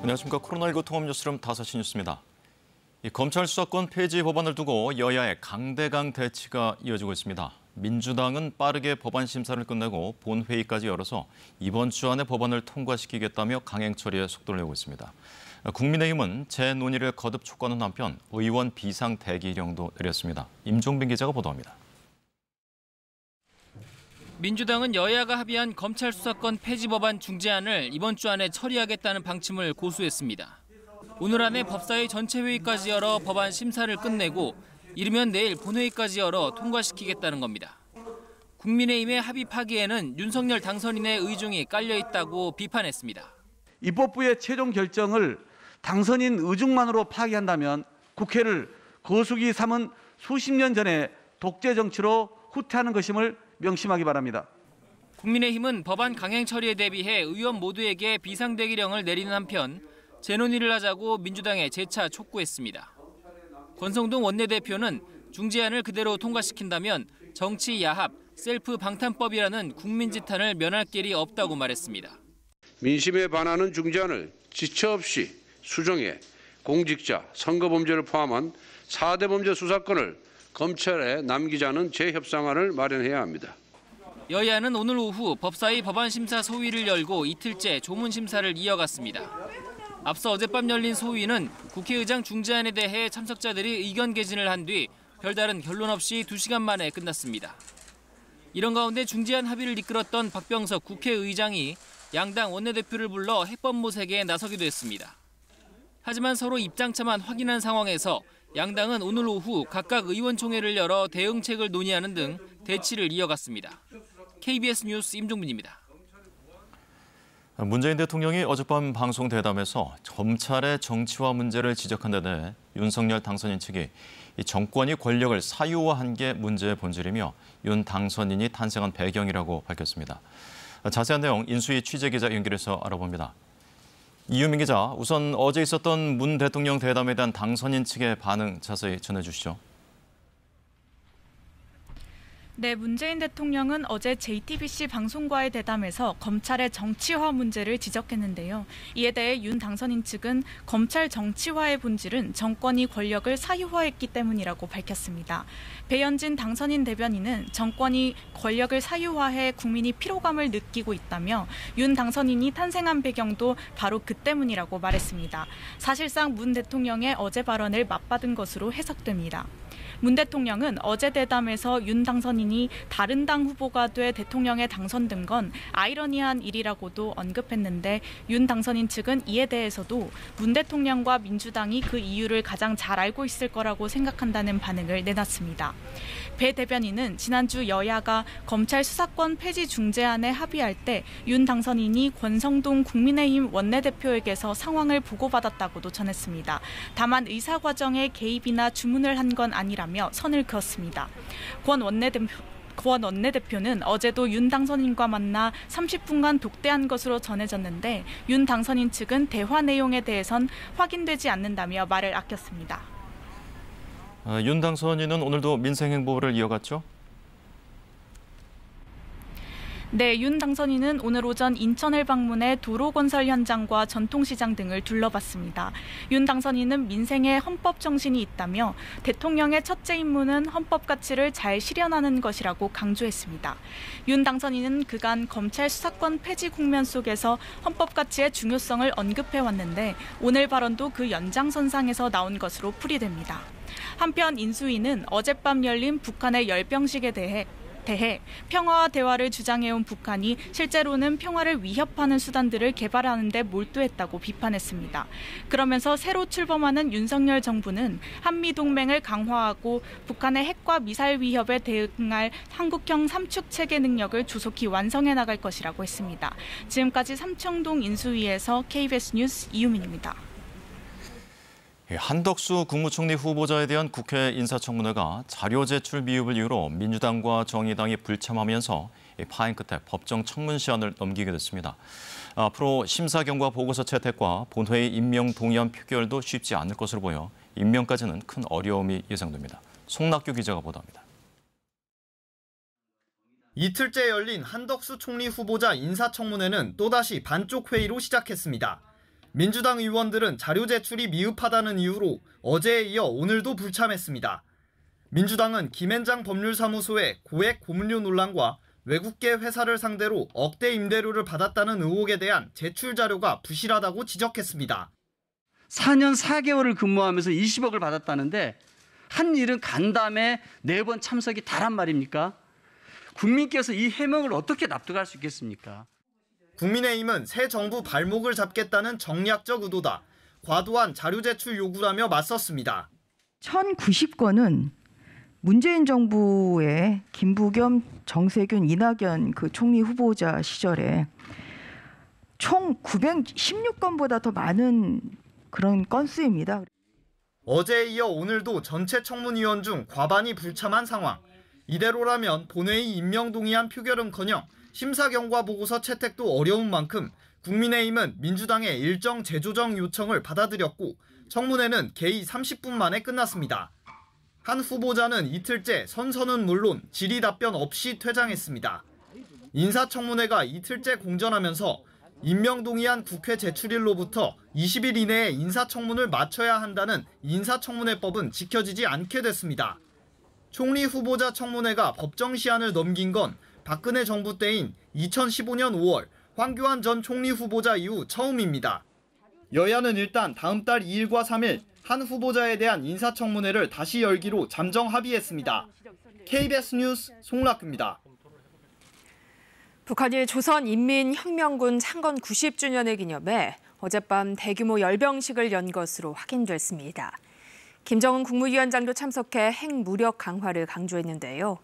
안녕하십니까. 코로나19 통합뉴스룸 5시 뉴스입니다. 검찰 수사권 폐지 법안을 두고 여야의 강대강 대치가 이어지고 있습니다. 민주당은 빠르게 법안 심사를 끝내고 본회의까지 열어서 이번 주 안에 법안을 통과시키겠다며 강행 처리에 속도를 내고 있습니다. 국민의힘은 재논의를 거듭 촉구하는 한편 의원 비상 대기령도 내렸습니다. 임종빈 기자가 보도합니다. 민주당은 여야가 합의한 검찰 수사권 폐지 법안 중재안을 이번 주 안에 처리하겠다는 방침을 고수했습니다. 오늘 안에 법사위 전체 회의까지 열어 법안 심사를 끝내고 이르면 내일 본회의까지 열어 통과시키겠다는 겁니다. 국민의힘의 합의 파기에는 윤석열 당선인의 의중이 깔려 있다고 비판했습니다. 입법부의 최종 결정을 당선인 의중만으로 파기한다면 국회를 거수기 삼은 수십 년 전의 독재 정치로 후퇴하는 것임을 명심하기 바랍니다. 국민의힘은 법안 강행 처리에 대비해 의원 모두에게 비상대기령을 내리는 한편 재논의를 하자고 민주당에 재차 촉구했습니다. 권성동 원내대표는 중재안을 그대로 통과시킨다면 정치 야합, 셀프 방탄법이라는 국민지탄을 면할 길이 없다고 말했습니다. 민심에 반하는 중재안을 지체 없이 수정해 공직자, 선거범죄를 포함한 4대 범죄 수사권을 검찰에 남기자는 재협상안을 마련해야 합니다. 여야는 오늘 오후 법사위 법안심사 소위를 열고 이틀째 조문심사를 이어갔습니다. 앞서 어젯밤 열린 소위는 국회의장 중재안에 대해 참석자들이 의견 개진을 한 뒤 별다른 결론 없이 2시간 만에 끝났습니다. 이런 가운데 중재안 합의를 이끌었던 박병석 국회의장이 양당 원내대표를 불러 해법 모색에 나서기도 했습니다. 하지만 서로 입장차만 확인한 상황에서 양당은 오늘 오후 각각 의원총회를 열어 대응책을 논의하는 등 대치를 이어갔습니다. KBS 뉴스 임종빈입니다. 문재인 대통령이 어젯밤 방송 대담에서 검찰의 정치화 문제를 지적한 데 대해 윤석열 당선인 측이 정권이 권력을 사유화한 게 문제의 본질이며 윤 당선인이 탄생한 배경이라고 밝혔습니다. 자세한 내용 인수위 취재기자 연결해서 알아봅니다. 이유민 기자, 우선 어제 있었던 문 대통령 대담에 대한 당선인 측의 반응 자세히 전해주시죠. 네, 문재인 대통령은 어제 JTBC 방송과의 대담에서 검찰의 정치화 문제를 지적했는데요. 이에 대해 윤 당선인 측은 검찰 정치화의 본질은 정권이 권력을 사유화했기 때문이라고 밝혔습니다. 배현진 당선인 대변인은 정권이 권력을 사유화해 국민이 피로감을 느끼고 있다며 윤 당선인이 탄생한 배경도 바로 그 때문이라고 말했습니다. 사실상 문 대통령의 어제 발언을 맞받은 것으로 해석됩니다. 문 대통령은 어제 대담에서 윤 당선인이 다른 당 후보가 돼 대통령에 당선된 건 아이러니한 일이라고도 언급했는데 윤 당선인 측은 이에 대해서도 문 대통령과 민주당이 그 이유를 가장 잘 알고 있을 거라고 생각한다는 반응을 내놨습니다. 배 대변인은 지난주 여야가 검찰 수사권 폐지 중재안에 합의할 때 윤 당선인이 권성동 국민의힘 원내대표에게서 상황을 보고받았다고도 전했습니다. 다만 의사 과정에 개입이나 주문을 한 건 아니라며 선을 그었습니다. 권 원내대표는 어제도 윤 당선인과 만나 30분간 독대한 것으로 전해졌는데 윤 당선인 측은 대화 내용에 대해선 확인되지 않는다며 말을 아꼈습니다. 윤 당선인은 오늘도 민생 행보를 이어갔죠? 네, 윤 당선인은 오늘 오전 인천을 방문해 도로 건설 현장과 전통시장 등을 둘러봤습니다. 윤 당선인은 민생에 헌법 정신이 있다며 대통령의 첫째 임무는 헌법 가치를 잘 실현하는 것이라고 강조했습니다. 윤 당선인은 그간 검찰 수사권 폐지 국면 속에서 헌법 가치의 중요성을 언급해왔는데 오늘 발언도 그 연장선상에서 나온 것으로 풀이됩니다. 한편 인수위는 어젯밤 열린 북한의 열병식에 대해 평화와 대화를 주장해온 북한이 실제로는 평화를 위협하는 수단들을 개발하는 데 몰두했다고 비판했습니다. 그러면서 새로 출범하는 윤석열 정부는 한미동맹을 강화하고 북한의 핵과 미사일 위협에 대응할 한국형 삼축 체계 능력을 조속히 완성해 나갈 것이라고 했습니다. 지금까지 삼청동 인수위에서 KBS 뉴스 이유민입니다. 한덕수 국무총리 후보자에 대한 국회 인사청문회가 자료 제출 미흡을 이유로 민주당과 정의당이 불참하면서 파행 끝에 법정 청문 시한을 넘기게 됐습니다. 앞으로 심사 경과 보고서 채택과 본회의 임명 동의안 표결도 쉽지 않을 것으로 보여 임명까지는 큰 어려움이 예상됩니다. 송낙규 기자가 보도합니다. 이틀째 열린 한덕수 총리 후보자 인사청문회는 또다시 반쪽 회의로 시작했습니다. 민주당 의원들은 자료 제출이 미흡하다는 이유로 어제에 이어 오늘도 불참했습니다. 민주당은 김앤장 법률사무소의 고액 고문료 논란과 외국계 회사를 상대로 억대 임대료를 받았다는 의혹에 대한 제출 자료가 부실하다고 지적했습니다. 4년 4개월을 근무하면서 20억을 받았다는데 한 일은 간담회 4번 참석이 다란 말입니까? 국민께서 이 해명을 어떻게 납득할 수 있겠습니까? 국민의힘은 새 정부 발목을 잡겠다는 정략적 의도다. 과도한 자료 제출 요구라며 맞섰습니다. 1090건은 문재인 정부의 김부겸, 정세균, 이낙연 그 총리 후보자 시절에 총 916건보다 더 많은 그런 건수입니다. 어제에 이어 오늘도 전체 청문위원 중 과반이 불참한 상황. 이대로라면 본회의 임명 동의안 표결은커녕 심사 경과 보고서 채택도 어려운 만큼 국민의힘은 민주당의 일정 재조정 요청을 받아들였고 청문회는 개의 30분 만에 끝났습니다. 한 후보자는 이틀째 선서는 물론 질의 답변 없이 퇴장했습니다. 인사청문회가 이틀째 공전하면서 임명동의안 국회 제출일로부터 20일 이내에 인사청문을 마쳐야 한다는 인사청문회법은 지켜지지 않게 됐습니다. 총리 후보자 청문회가 법정 시한을 넘긴 건 박근혜 정부 때인 2015년 5월 황교안 전 총리 후보자 이후 처음입니다. 여야는 일단 다음 달 2일과 3일 한 후보자에 대한 인사청문회를 다시 열기로 잠정 합의했습니다. KBS 뉴스 송락규입니다. 북한이 조선인민혁명군 창건 90주년을 기념해 어젯밤 대규모 열병식을 연 것으로 확인됐습니다. 김정은 국무위원장도 참석해 핵무력 강화를 강조했는데요.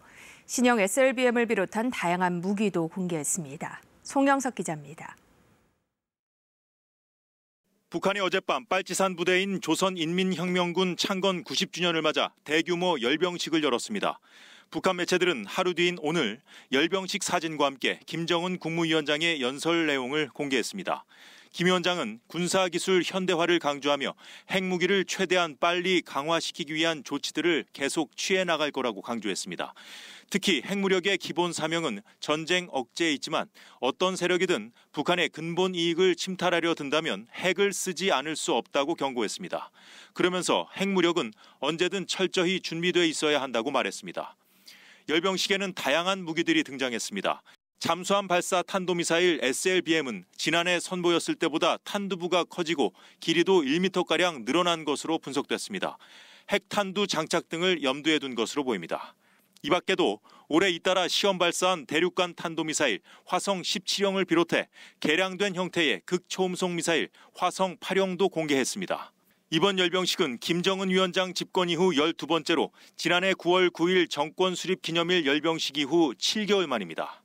신형 SLBM을 비롯한 다양한 무기도 공개했습니다. 송영석 기자입니다. 북한이 어젯밤 빨치산 부대인 조선인민혁명군 창건 90주년을 맞아 대규모 열병식을 열었습니다. 북한 매체들은 하루 뒤인 오늘 열병식 사진과 함께 김정은 국무위원장의 연설 내용을 공개했습니다. 김 위원장은 군사기술 현대화를 강조하며 핵무기를 최대한 빨리 강화시키기 위한 조치들을 계속 취해 나갈 거라고 강조했습니다. 특히 핵무력의 기본 사명은 전쟁 억제에 있지만 어떤 세력이든 북한의 근본 이익을 침탈하려 든다면 핵을 쓰지 않을 수 없다고 경고했습니다. 그러면서 핵무력은 언제든 철저히 준비돼 있어야 한다고 말했습니다. 열병식에는 다양한 무기들이 등장했습니다. 잠수함 발사 탄도미사일 SLBM은 지난해 선보였을 때보다 탄두부가 커지고 길이도 1m가량 늘어난 것으로 분석됐습니다. 핵탄두 장착 등을 염두에 둔 것으로 보입니다. 이 밖에도 올해 잇따라 시험 발사한 대륙간 탄도미사일 화성 17형을 비롯해 개량된 형태의 극초음속 미사일 화성 8형도 공개했습니다. 이번 열병식은 김정은 위원장 집권 이후 12번째로 지난해 9월 9일 정권 수립 기념일 열병식 이후 7개월 만입니다.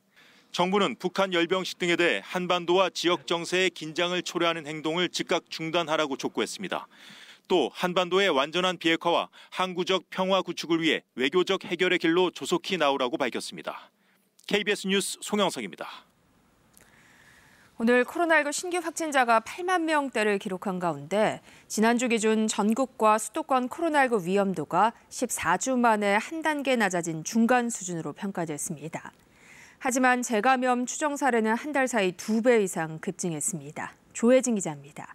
정부는 북한 열병식 등에 대해 한반도와 지역 정세의 긴장을 초래하는 행동을 즉각 중단하라고 촉구했습니다. 또 한반도의 완전한 비핵화와 항구적 평화 구축을 위해 외교적 해결의 길로 조속히 나오라고 밝혔습니다. KBS 뉴스 송영석입니다. 오늘 코로나19 신규 확진자가 8만 명대를 기록한 가운데 지난주 기준 전국과 수도권 코로나19 위험도가 14주 만에 한 단계 낮아진 중간 수준으로 평가됐습니다. 하지만 재감염 추정 사례는 한 달 사이 2배 이상 급증했습니다. 조혜진 기자입니다.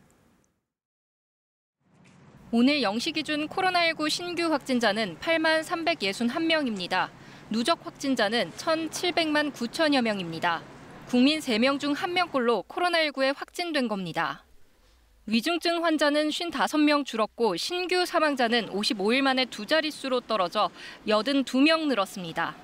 오늘 0시 기준 코로나19 신규 확진자는 8만 361명입니다. 누적 확진자는 1,700만 9천여 명입니다. 국민 3명 중 1명꼴로 코로나19에 확진된 겁니다. 위중증 환자는 55명 줄었고 신규 사망자는 55일 만에 2자릿수로 떨어져 82명 늘었습니다.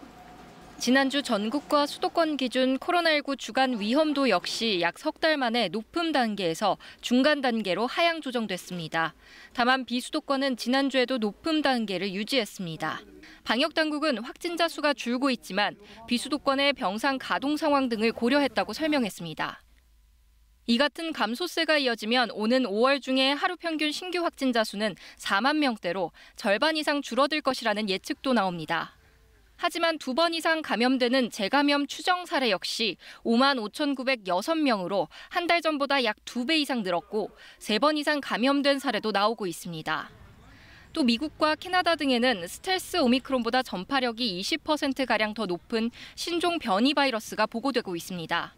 지난주 전국과 수도권 기준 코로나19 주간 위험도 역시 약 석 달 만에 높음 단계에서 중간 단계로 하향 조정됐습니다. 다만 비수도권은 지난주에도 높음 단계를 유지했습니다. 방역당국은 확진자 수가 줄고 있지만 비수도권의 병상 가동 상황 등을 고려했다고 설명했습니다. 이 같은 감소세가 이어지면 오는 5월 중에 하루 평균 신규 확진자 수는 4만 명대로 절반 이상 줄어들 것이라는 예측도 나옵니다. 하지만 2번 이상 감염되는 재감염 추정 사례 역시 5만 5,906명으로 한 달 전보다 약 2배 이상 늘었고 3번 이상 감염된 사례도 나오고 있습니다. 또 미국과 캐나다 등에는 스텔스 오미크론보다 전파력이 20%가량 더 높은 신종 변이 바이러스가 보고되고 있습니다.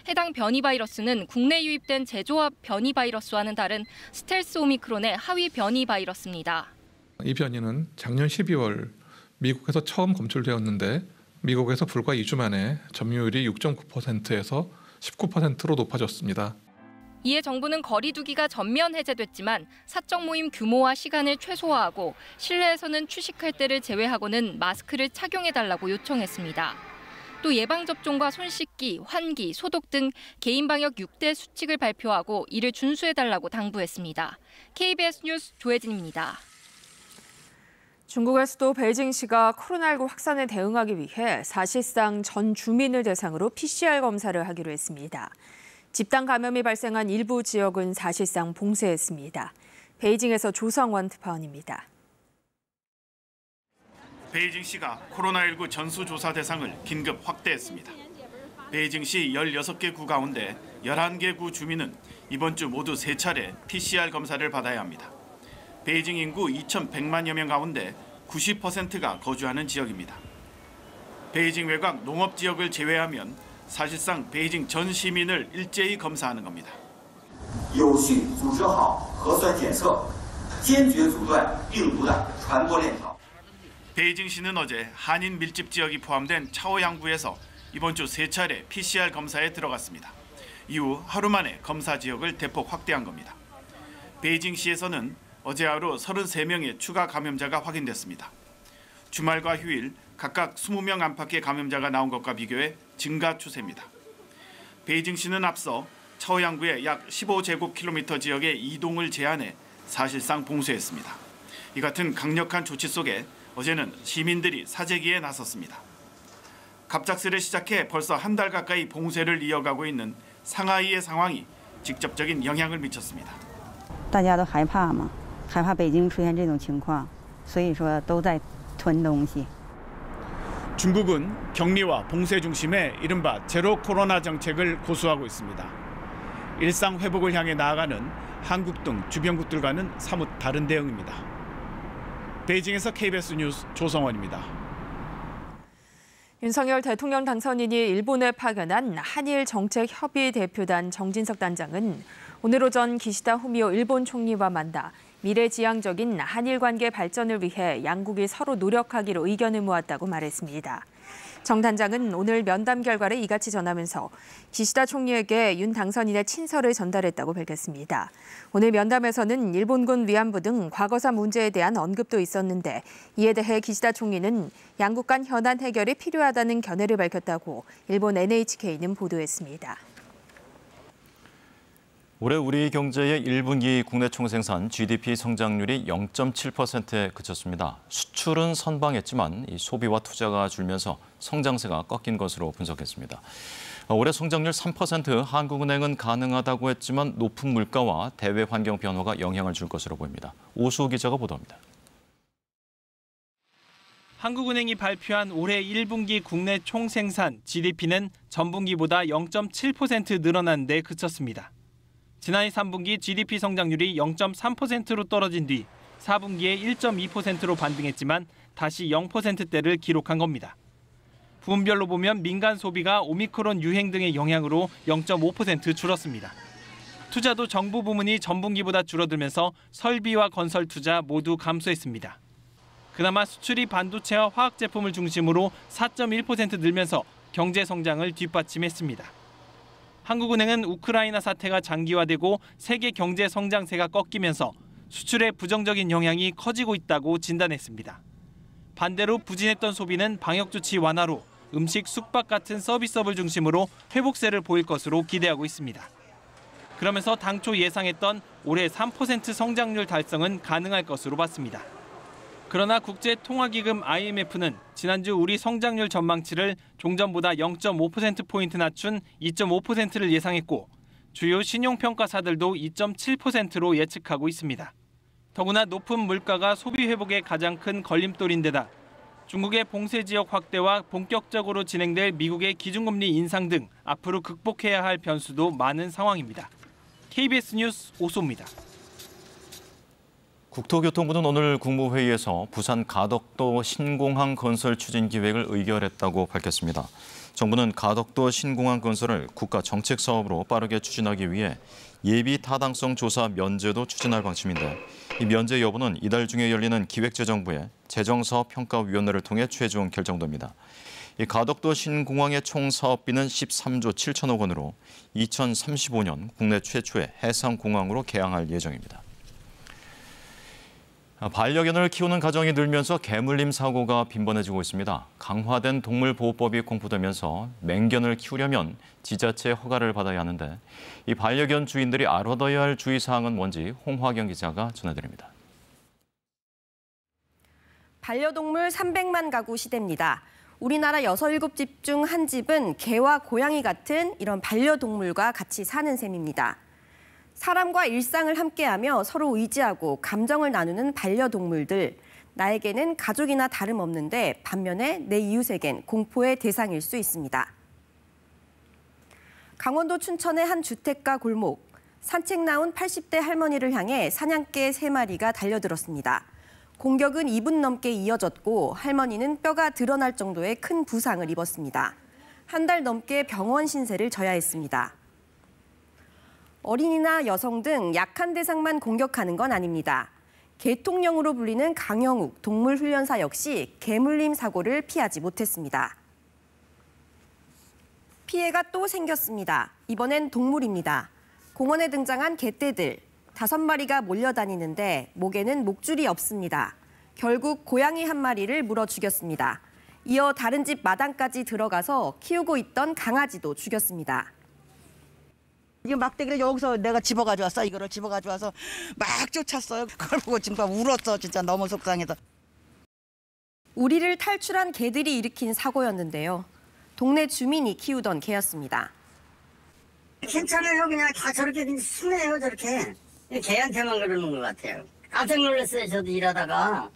해당 변이 바이러스는 국내 유입된 제조합 변이 바이러스와는 다른 스텔스 오미크론의 하위 변이 바이러스입니다. 이 변이는 작년 12월 미국에서 처음 검출되었는데 미국에서 불과 2주 만에 점유율이 6.9%에서 19%로 높아졌습니다. 이에 정부는 거리 두기가 전면 해제됐지만 사적 모임 규모와 시간을 최소화하고 실내에서는 취식할 때를 제외하고는 마스크를 착용해달라고 요청했습니다. 또 예방접종과 손 씻기, 환기, 소독 등 개인 방역 6대 수칙을 발표하고 이를 준수해달라고 당부했습니다. KBS 뉴스 조혜진입니다. 중국의 수도 베이징시가 코로나19 확산에 대응하기 위해 사실상 전 주민을 대상으로 PCR 검사를 하기로 했습니다. 집단 감염이 발생한 일부 지역은 사실상 봉쇄했습니다. 베이징에서 조성원 특파원입니다. 베이징시가 코로나19 전수조사 대상을 긴급 확대했습니다. 베이징시 16개 구 가운데 11개 구 주민은 이번 주 모두 3차례 PCR 검사를 받아야 합니다. 베이징 인구 2,100만여 명 가운데 90%가 거주하는 지역입니다. 베이징 외곽 농업 지역을 제외하면 사실상 베이징 전 시민을 일제히 검사하는 겁니다. 베이징시는 어제 한인 밀집 지역이 포함된 차오양구에서 이번 주 3차례 PCR 검사에 들어갔습니다. 이후 하루 만에 검사 지역을 대폭 확대한 겁니다. 베이징시에서는 어제 하루 33명의 추가 감염자가 확인됐습니다. 주말과 휴일 각각 20명 안팎의 감염자가 나온 것과 비교해 증가 추세입니다. 베이징시는 앞서 차오양구의 약 15제곱킬로미터 지역의 이동을 제한해 사실상 봉쇄했습니다. 이 같은 강력한 조치 속에 어제는 시민들이 사재기에 나섰습니다. 갑작스레 시작해 벌써 한 달 가까이 봉쇄를 이어가고 있는 상하이의 상황이 직접적인 영향을 미쳤습니다. 大家都害怕嘛，害怕北京出现这种情况，所以说都在囤东西。 중국은 격리와 봉쇄 중심의 이른바 제로 코로나 정책을 고수하고 있습니다. 일상 회복을 향해 나아가는 한국 등 주변국들과는 사뭇 다른 대응입니다. 베이징에서 KBS 뉴스 조성원입니다. 윤석열 대통령 당선인이 일본에 파견한 한일 정책협의 대표단 정진석 단장은 오늘 오전 기시다 후미오 일본 총리와 만나 미래지향적인 한일 관계 발전을 위해 양국이 서로 노력하기로 의견을 모았다고 말했습니다. 정 단장은 오늘 면담 결과를 이같이 전하면서 기시다 총리에게 윤 당선인의 친서를 전달했다고 밝혔습니다. 오늘 면담에서는 일본군 위안부 등 과거사 문제에 대한 언급도 있었는데 이에 대해 기시다 총리는 양국 간 현안 해결이 필요하다는 견해를 밝혔다고 일본 NHK는 보도했습니다. 올해 우리 경제의 1분기 국내 총생산 GDP 성장률이 0.7%에 그쳤습니다. 수출은 선방했지만 이 소비와 투자가 줄면서 성장세가 꺾인 것으로 분석했습니다. 올해 성장률 3% 한국은행은 가능하다고 했지만 높은 물가와 대외 환경 변화가 영향을 줄 것으로 보입니다. 오수호 기자가 보도합니다. 한국은행이 발표한 올해 1분기 국내 총생산 GDP는 전분기보다 0.7% 늘어난 데 그쳤습니다. 지난해 3분기 GDP 성장률이 0.3%로 떨어진 뒤 4분기에 1.2%로 반등했지만 다시 0%대를 기록한 겁니다. 부문별로 보면 민간 소비가 오미크론 유행 등의 영향으로 0.5% 줄었습니다. 투자도 정부 부문이 전분기보다 줄어들면서 설비와 건설 투자 모두 감소했습니다. 그나마 수출이 반도체와 화학 제품을 중심으로 4.1% 늘면서 경제 성장을 뒷받침했습니다. 한국은행은 우크라이나 사태가 장기화되고 세계 경제 성장세가 꺾이면서 수출에 부정적인 영향이 커지고 있다고 진단했습니다. 반대로 부진했던 소비는 방역 조치 완화로 음식, 숙박 같은 서비스업을 중심으로 회복세를 보일 것으로 기대하고 있습니다. 그러면서 당초 예상했던 올해 3% 성장률 달성은 가능할 것으로 봤습니다. 그러나 국제통화기금 IMF는 지난주 우리 성장률 전망치를 종전보다 0.5%포인트 낮춘 2.5%를 예상했고 주요 신용평가사들도 2.7%로 예측하고 있습니다. 더구나 높은 물가가 소비 회복의 가장 큰 걸림돌인데다 중국의 봉쇄 지역 확대와 본격적으로 진행될 미국의 기준금리 인상 등 앞으로 극복해야 할 변수도 많은 상황입니다. KBS 뉴스 오수호입니다. 국토교통부는 오늘 국무회의에서 부산 가덕도 신공항 건설 추진 기획을 의결했다고 밝혔습니다. 정부는 가덕도 신공항 건설을 국가 정책 사업으로 빠르게 추진하기 위해 예비 타당성 조사 면제도 추진할 방침인데 이 면제 여부는 이달 중에 열리는 기획재정부의 재정사업평가위원회를 통해 최종 결정됩니다. 이 가덕도 신공항의 총 사업비는 13조 7천억 원으로 2035년 국내 최초의 해상공항으로 개항할 예정입니다. 반려견을 키우는 가정이 늘면서 개물림 사고가 빈번해지고 있습니다. 강화된 동물보호법이 공포되면서 맹견을 키우려면 지자체의 허가를 받아야 하는데 이 반려견 주인들이 알아둬야 할 주의사항은 뭔지 홍화경 기자가 전해드립니다. 반려동물 300만 가구 시대입니다. 우리나라 6, 7집 중 한 집은 개와 고양이 같은 이런 반려동물과 같이 사는 셈입니다. 사람과 일상을 함께하며 서로 의지하고 감정을 나누는 반려동물들. 나에게는 가족이나 다름없는데 반면에 내 이웃에겐 공포의 대상일 수 있습니다. 강원도 춘천의 한 주택가 골목. 산책 나온 80대 할머니를 향해 사냥개 3마리가 달려들었습니다. 공격은 2분 넘게 이어졌고 할머니는 뼈가 드러날 정도의 큰 부상을 입었습니다. 한 달 넘게 병원 신세를 져야 했습니다. 어린이나 여성 등 약한 대상만 공격하는 건 아닙니다. 개통령으로 불리는 강영욱 동물훈련사 역시 개물림 사고를 피하지 못했습니다. 피해가 또 생겼습니다. 이번엔 동물입니다. 공원에 등장한 개떼들. 5마리가 몰려다니는데 목에는 목줄이 없습니다. 결국 고양이 1마리를 물어 죽였습니다. 이어 다른 집 마당까지 들어가서 키우고 있던 강아지도 죽였습니다. 이 막대기를 여기서 내가 집어가지고 왔어. 이거를 집어가지고 와서 막 쫓았어요. 그걸 보고 지금 울었어. 진짜 너무 속상해서. 우리를 탈출한 개들이 일으킨 사고였는데요. 동네 주민이 키우던 개였습니다. 괜찮아요. 그냥 다 저렇게 순해요. 저렇게. 개한테만 그러는 것 같아요. 깜짝 놀랐어요. 저도 일하다가.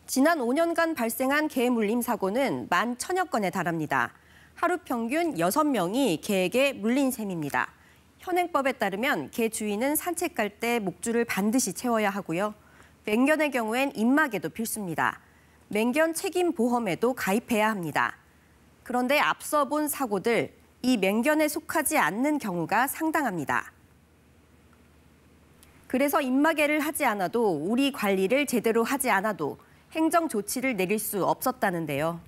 지난 5년간 발생한 개 물림 사고는 11,000여 건에 달합니다. 하루 평균 6명이 개에게 물린 셈입니다. 현행법에 따르면 개 주인은 산책 갈 때 목줄을 반드시 채워야 하고요. 맹견의 경우엔 입마개도 필수입니다. 맹견 책임 보험에도 가입해야 합니다. 그런데 앞서 본 사고들, 이 맹견에 속하지 않는 경우가 상당합니다. 그래서 입마개를 하지 않아도 우리 관리를 제대로 하지 않아도 행정 조치를 내릴 수 없었다는데요.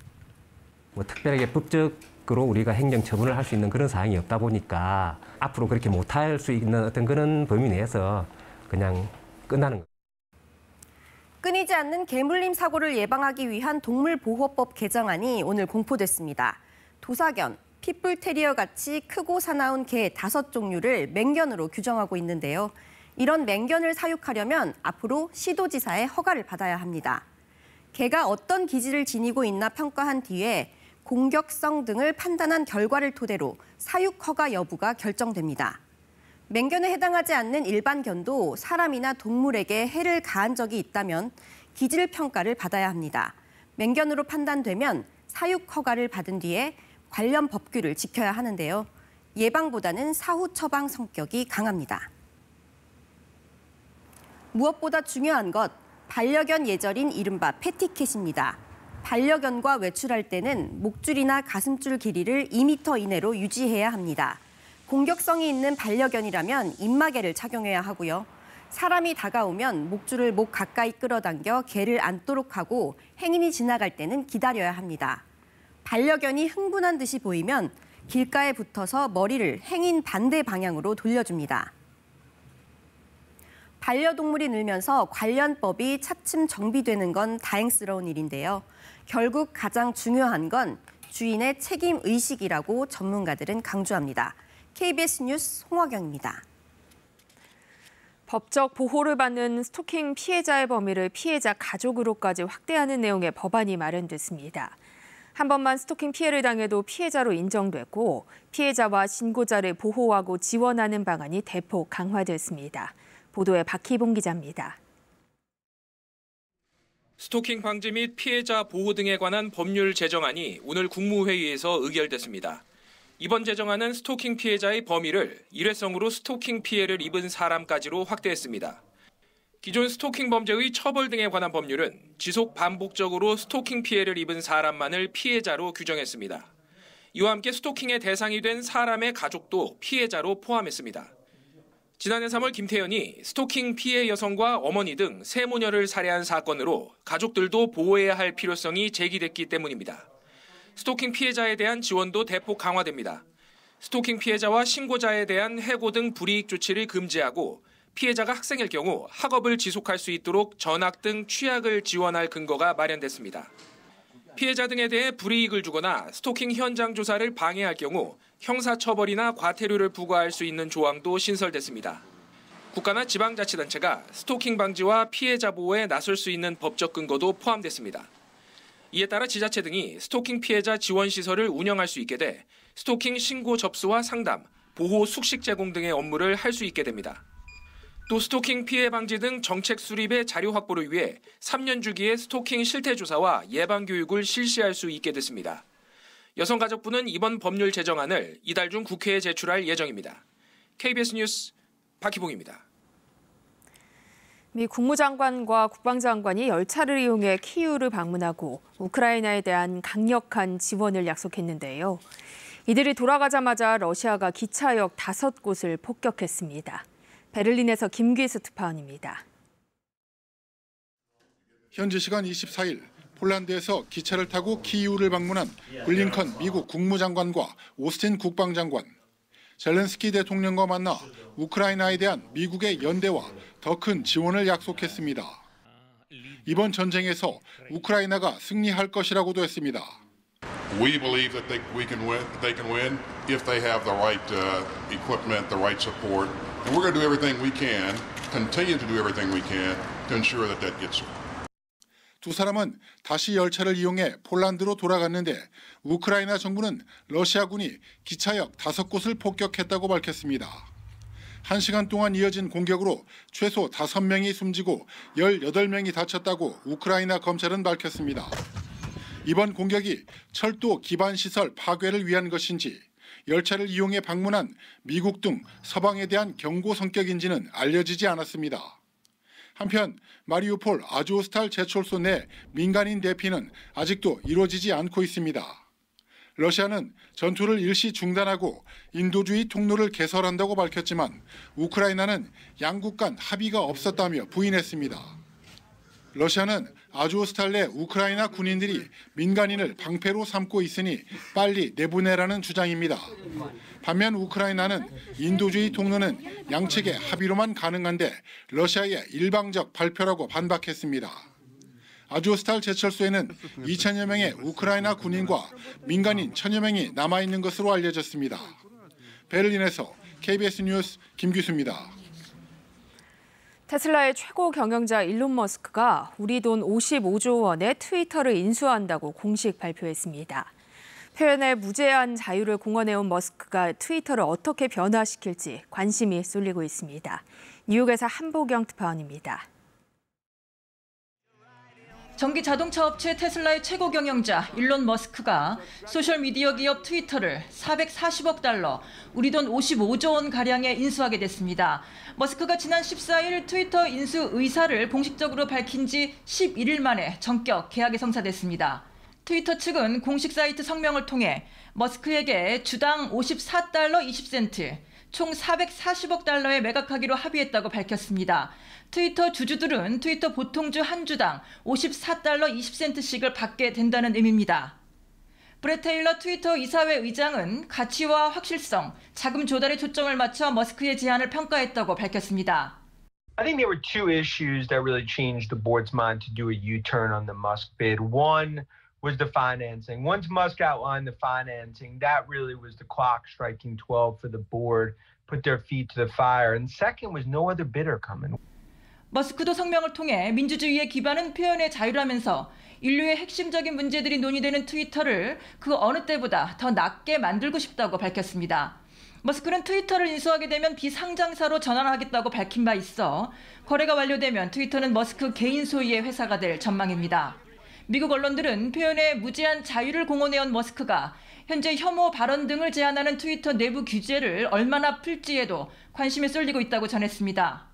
특별하게 법적으로 우리가 행정 처분을 할 수 있는 그런 사항이 없다 보니까 앞으로 그렇게 못할 수 있는 어떤 그런 범위 내에서 그냥 끝나는 거예요. 끊이지 않는 개물림 사고를 예방하기 위한 동물보호법 개정안이 오늘 공포됐습니다. 도사견, 핏불테리어 같이 크고 사나운 개 5종류를 맹견으로 규정하고 있는데요. 이런 맹견을 사육하려면 앞으로 시도지사의 허가를 받아야 합니다. 개가 어떤 기질을 지니고 있나 평가한 뒤에 공격성 등을 판단한 결과를 토대로 사육 허가 여부가 결정됩니다. 맹견에 해당하지 않는 일반 견도 사람이나 동물에게 해를 가한 적이 있다면 기질 평가를 받아야 합니다. 맹견으로 판단되면 사육 허가를 받은 뒤에 관련 법규를 지켜야 하는데요. 예방보다는 사후 처방 성격이 강합니다. 무엇보다 중요한 것, 반려견 예절인 이른바 패티켓입니다. 반려견과 외출할 때는 목줄이나 가슴줄 길이를 2m 이내로 유지해야 합니다. 공격성이 있는 반려견이라면 입마개를 착용해야 하고요. 사람이 다가오면 목줄을 목 가까이 끌어당겨 개를 안도록 하고 행인이 지나갈 때는 기다려야 합니다. 반려견이 흥분한 듯이 보이면 길가에 붙어서 머리를 행인 반대 방향으로 돌려줍니다. 반려동물이 늘면서 관련 법이 차츰 정비되는 건 다행스러운 일인데요. 결국 가장 중요한 건 주인의 책임 의식이라고 전문가들은 강조합니다. KBS 뉴스 홍화경입니다. 법적 보호를 받는 스토킹 피해자의 범위를 피해자 가족으로까지 확대하는 내용의 법안이 마련됐습니다. 한 번만 스토킹 피해를 당해도 피해자로 인정됐고 피해자와 신고자를 보호하고 지원하는 방안이 대폭 강화됐습니다. 보도에 박희봉 기자입니다. 스토킹 방지 및 피해자 보호 등에 관한 법률 제정안이 오늘 국무회의에서 의결됐습니다. 이번 제정안은 스토킹 피해자의 범위를 일회성으로 스토킹 피해를 입은 사람까지로 확대했습니다. 기존 스토킹 범죄의 처벌 등에 관한 법률은 지속 반복적으로 스토킹 피해를 입은 사람만을 피해자로 규정했습니다. 이와 함께 스토킹의 대상이 된 사람의 가족도 피해자로 포함했습니다. 지난해 3월 김태현이 스토킹 피해 여성과 어머니 등 3모녀를 살해한 사건으로 가족들도 보호해야 할 필요성이 제기됐기 때문입니다. 스토킹 피해자에 대한 지원도 대폭 강화됩니다. 스토킹 피해자와 신고자에 대한 해고 등 불이익 조치를 금지하고 피해자가 학생일 경우 학업을 지속할 수 있도록 전학 등 취약을 지원할 근거가 마련됐습니다. 피해자 등에 대해 불이익을 주거나 스토킹 현장 조사를 방해할 경우 형사처벌이나 과태료를 부과할 수 있는 조항도 신설됐습니다. 국가나 지방자치단체가 스토킹 방지와 피해자 보호에 나설 수 있는 법적 근거도 포함됐습니다. 이에 따라 지자체 등이 스토킹 피해자 지원 시설을 운영할 수 있게 돼 스토킹 신고 접수와 상담, 보호 숙식 제공 등의 업무를 할 수 있게 됩니다. 또 스토킹 피해 방지 등 정책 수립의 자료 확보를 위해 3년 주기의 스토킹 실태 조사와 예방 교육을 실시할 수 있게 됐습니다. 여성가족부는 이번 법률 제정안을 이달 중 국회에 제출할 예정입니다. KBS 뉴스 박희봉입니다. 미 국무장관과 국방장관이 열차를 이용해 키이우를 방문하고 우크라이나에 대한 강력한 지원을 약속했는데요. 이들이 돌아가자마자 러시아가 기차역 5곳을 폭격했습니다. 베를린에서 김귀수 특파원입니다. 현지 시간 24일 폴란드에서 기차를 타고 키이우를 방문한 블링컨 미국 국무장관과 오스틴 국방장관. 젤렌스키 대통령과 만나 우크라이나에 대한 미국의 연대와 더 큰 지원을 약속했습니다. 이번 전쟁에서 우크라이나가 승리할 것이라고도 했습니다. We believe that they can win if they have the right equipment, the right support. And we're going to do everything we can, continue to do everything we can to ensure that that gets through. 두 사람은 다시 열차를 이용해 폴란드로 돌아갔는데 우크라이나 정부는 러시아군이 기차역 5곳을 폭격했다고 밝혔습니다. 1시간 동안 이어진 공격으로 최소 5명이 숨지고 18명이 다쳤다고 우크라이나 검찰은 밝혔습니다. 이번 공격이 철도 기반 시설 파괴를 위한 것인지 열차를 이용해 방문한 미국 등 서방에 대한 경고 성격인지는 알려지지 않았습니다. 한편 마리우폴 아조스탈 제철소 내 민간인 대피는 아직도 이루어지지 않고 있습니다. 러시아는 전투를 일시 중단하고 인도주의 통로를 개설한다고 밝혔지만 우크라이나는 양국 간 합의가 없었다며 부인했습니다. 러시아는 아조스탈 내 우크라이나 군인들이 민간인을 방패로 삼고 있으니 빨리 내보내라는 주장입니다. 반면 우크라이나는 인도주의 통로는 양측의 합의로만 가능한데 러시아의 일방적 발표라고 반박했습니다. 아조스탈 제철소에는 2천여 명의 우크라이나 군인과 민간인 1,000여 명이 남아있는 것으로 알려졌습니다. 베를린에서 KBS 뉴스 김규수입니다. 테슬라의 최고 경영자 일론 머스크가 우리 돈 55조 원의 트위터를 인수한다고 공식 발표했습니다. 표현의 무제한 자유를 공언해온 머스크가 트위터를 어떻게 변화시킬지 관심이 쏠리고 있습니다. 뉴욕에서 한보경 특파원입니다. 전기 자동차 업체 테슬라의 최고 경영자 일론 머스크가 소셜미디어 기업 트위터를 440억 달러, 우리 돈 55조 원 가량에 인수하게 됐습니다. 머스크가 지난 14일 트위터 인수 의사를 공식적으로 밝힌 지 11일 만에 전격 계약이 성사됐습니다. 트위터 측은 공식 사이트 성명을 통해 머스크에게 주당 54달러 20센트, 총 440억 달러에 매각하기로 합의했다고 밝혔습니다. 트위터 주주들은 트위터 보통주 한 주당 54달러 20센트씩을 받게 된다는 의미입니다. 브렛 테일러 트위터 이사회 의장은 가치와 확실성, 자금 조달에 초점을 맞춰 머스크의 제안을 평가했다고 밝혔습니다. I think there were two issues that really changed the board's mind to do a U-turn on the Musk bid. One was the financing. Once Musk outlined the financing, that really was the clock striking 12 for the board, put their feet to the fire. And second was no other bidder coming. 머스크도 성명을 통해 민주주의의 기반은 표현의 자유라면서 인류의 핵심적인 문제들이 논의되는 트위터를 그 어느 때보다 더 낫게 만들고 싶다고 밝혔습니다. 머스크는 트위터를 인수하게 되면 비상장사로 전환하겠다고 밝힌 바 있어 거래가 완료되면 트위터는 머스크 개인 소유의 회사가 될 전망입니다. 미국 언론들은 표현의 무제한 자유를 공언해온 머스크가 현재 혐오 발언 등을 제한하는 트위터 내부 규제를 얼마나 풀지에도 관심이 쏠리고 있다고 전했습니다.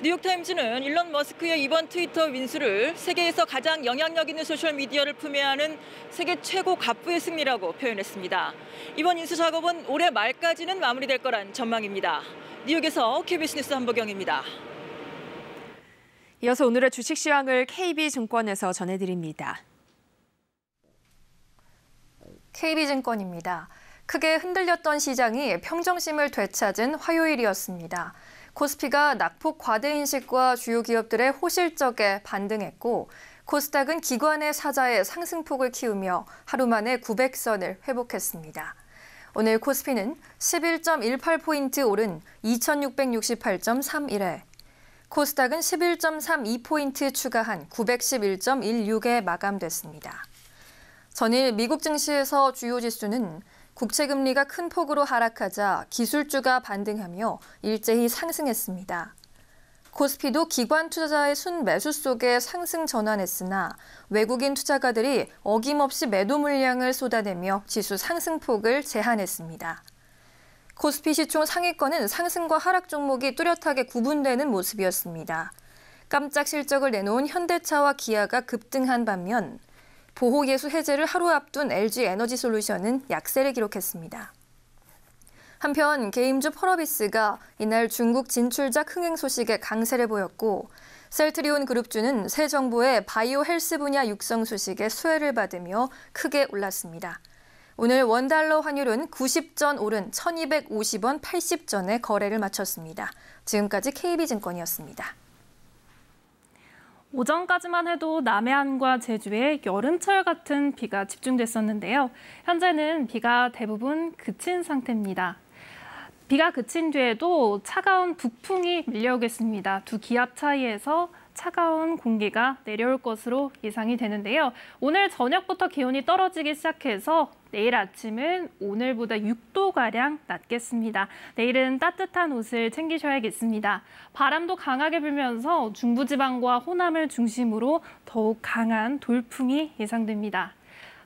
뉴욕타임즈는 일론 머스크의 이번 트위터 윈수를 세계에서 가장 영향력 있는 소셜미디어를 품에하는 세계 최고 갑부의 승리라고 표현했습니다. 이번 인수 작업은 올해 말까지는 마무리될 거란 전망입니다. 뉴욕에서 KBS 뉴스 한보경입니다. 이어서 오늘의 주식 시황을 KB증권에서 전해드립니다. KB증권입니다. 크게 흔들렸던 시장이 평정심을 되찾은 화요일이었습니다. 코스피가 낙폭 과대인식과 주요 기업들의 호실적에 반등했고 코스닥은 기관의 사자의 상승폭을 키우며 하루 만에 900선을 회복했습니다. 오늘 코스피는 11.18포인트 오른 2668.31에 코스닥은 11.32포인트 추가한 911.16에 마감됐습니다. 전일 미국 증시에서 주요 지수는 국채금리가 큰 폭으로 하락하자 기술주가 반등하며 일제히 상승했습니다. 코스피도 기관 투자자의 순매수 속에 상승 전환했으나 외국인 투자가들이 어김없이 매도 물량을 쏟아내며 지수 상승폭을 제한했습니다. 코스피 시총 상위권은 상승과 하락 종목이 뚜렷하게 구분되는 모습이었습니다. 깜짝 실적을 내놓은 현대차와 기아가 급등한 반면 보호예수 해제를 하루 앞둔 LG에너지솔루션은 약세를 기록했습니다. 한편 게임주 펄어비스가 이날 중국 진출작 흥행 소식에 강세를 보였고 셀트리온 그룹주는 새 정부의 바이오 헬스 분야 육성 소식에 수혜를 받으며 크게 올랐습니다. 오늘 원달러 환율은 90전 오른 1250원 80전에 거래를 마쳤습니다. 지금까지 KB증권이었습니다. 오전까지만 해도 남해안과 제주에 여름철 같은 비가 집중됐었는데요. 현재는 비가 대부분 그친 상태입니다. 비가 그친 뒤에도 차가운 북풍이 밀려오겠습니다. 두 기압 차이에서 차가운 공기가 내려올 것으로 예상이 되는데요. 오늘 저녁부터 기온이 떨어지기 시작해서 내일 아침은 오늘보다 6도가량 낮겠습니다. 내일은 따뜻한 옷을 챙기셔야겠습니다. 바람도 강하게 불면서 중부지방과 호남을 중심으로 더욱 강한 돌풍이 예상됩니다.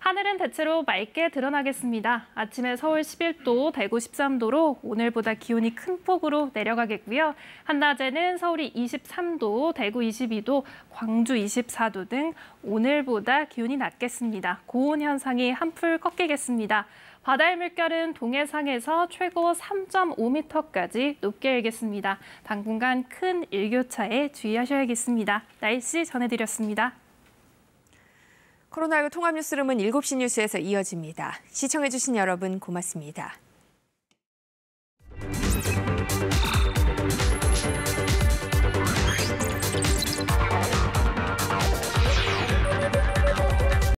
하늘은 대체로 맑게 드러나겠습니다. 아침에 서울 11도, 대구 13도로 오늘보다 기온이 큰 폭으로 내려가겠고요. 한낮에는 서울이 23도, 대구 22도, 광주 24도 등 오늘보다 기온이 낮겠습니다. 고온 현상이 한풀 꺾이겠습니다. 바다의 물결은 동해상에서 최고 3.5m까지 높게 일겠습니다. 당분간 큰 일교차에 주의하셔야겠습니다. 날씨 전해드렸습니다. 코로나19 통합 뉴스룸은 7시 뉴스에서 이어집니다. 시청해주신 여러분 고맙습니다.